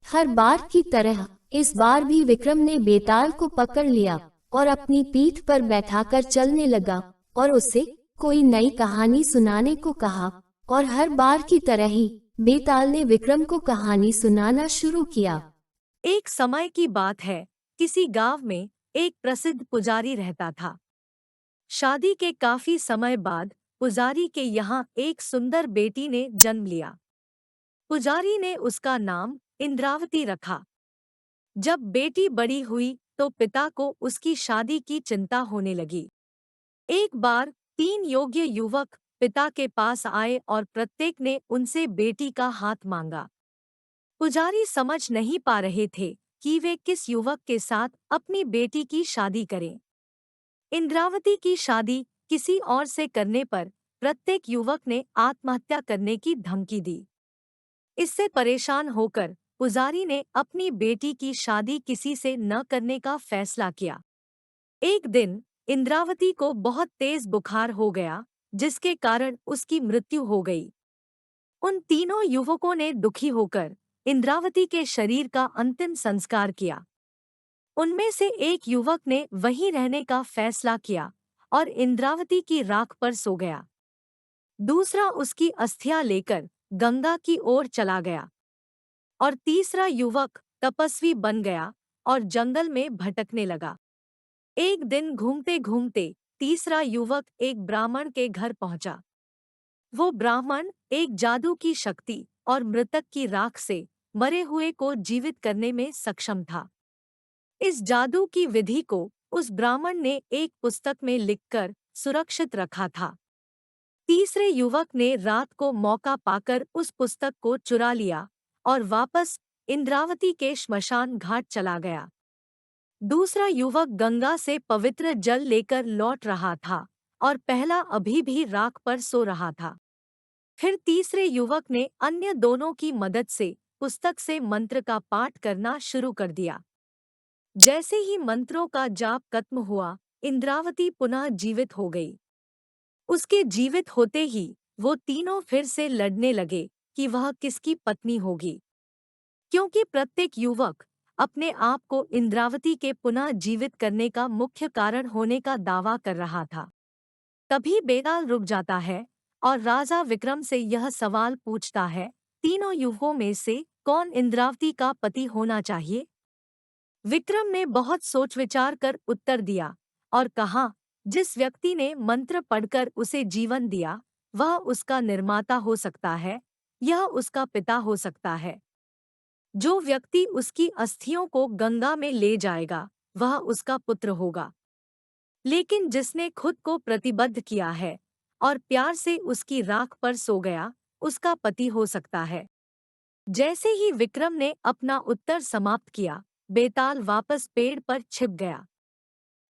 हर बार की तरह इस बार भी विक्रम ने बेताल को पकड़ लिया और अपनी पीठ पर बैठाकर चलने लगा और उसे कोई नई कहानी सुनाने को कहा। और हर बार की तरह ही बेताल ने विक्रम को कहानी सुनाना शुरू किया। एक समय की बात है, किसी गांव में एक प्रसिद्ध पुजारी रहता था। शादी के काफी समय बाद पुजारी के यहाँ एक सुंदर बेटी ने जन्म लिया। पुजारी ने उसका नाम इंद्रावती रखा। जब बेटी बड़ी हुई तो पिता को उसकी शादी की चिंता होने लगी। एक बार 3 योग्य युवक पिता के पास आए और प्रत्येक ने उनसे बेटी का हाथ मांगा। पुजारी समझ नहीं पा रहे थे कि वे किस युवक के साथ अपनी बेटी की शादी करें। इंद्रावती की शादी किसी और से करने पर प्रत्येक युवक ने आत्महत्या करने की धमकी दी। इससे परेशान होकर पुजारी ने अपनी बेटी की शादी किसी से न करने का फैसला किया। एक दिन इंद्रावती को बहुत तेज बुखार हो गया, जिसके कारण उसकी मृत्यु हो गई। उन तीनों युवकों ने दुखी होकर इंद्रावती के शरीर का अंतिम संस्कार किया। उनमें से एक युवक ने वहीं रहने का फैसला किया और इंद्रावती की राख पर सो गया। दूसरा उसकी अस्थियां लेकर गंगा की ओर चला गया और तीसरा युवक तपस्वी बन गया और जंगल में भटकने लगा। एक दिन घूमते घूमते तीसरा युवक एक ब्राह्मण के घर पहुंचा। वो ब्राह्मण एक जादू की शक्ति और मृतक की राख से मरे हुए को जीवित करने में सक्षम था। इस जादू की विधि को उस ब्राह्मण ने एक पुस्तक में लिखकर सुरक्षित रखा था। तीसरे युवक ने रात को मौका पाकर उस पुस्तक को चुरा लिया और वापस इंद्रावती के श्मशान घाट चला गया। दूसरा युवक गंगा से पवित्र जल लेकर लौट रहा था और पहला अभी भी राख पर सो रहा था। फिर तीसरे युवक ने अन्य दोनों की मदद से पुस्तक से मंत्र का पाठ करना शुरू कर दिया। जैसे ही मंत्रों का जाप खत्म हुआ, इंद्रावती पुनः जीवित हो गई। उसके जीवित होते ही वो तीनों फिर से लड़ने लगे कि वह किसकी पत्नी होगी, क्योंकि प्रत्येक युवक अपने आप को इंद्रावती के पुनः जीवित करने का मुख्य कारण होने का दावा कर रहा था। तभी बेताल रुक जाता है और राजा विक्रम से यह सवाल पूछता है, तीनों युवकों में से कौन इंद्रावती का पति होना चाहिए? विक्रम ने बहुत सोच विचार कर उत्तर दिया और कहा, जिस व्यक्ति ने मंत्र पढ़कर उसे जीवन दिया, वह उसका निर्माता हो सकता है, यह उसका पिता हो सकता है। जो व्यक्ति उसकी अस्थियों को गंगा में ले जाएगा, वह उसका पुत्र होगा। लेकिन जिसने खुद को प्रतिबद्ध किया है और प्यार से उसकी राख पर सो गया, उसका पति हो सकता है। जैसे ही विक्रम ने अपना उत्तर समाप्त किया, बेताल वापस पेड़ पर छिप गया।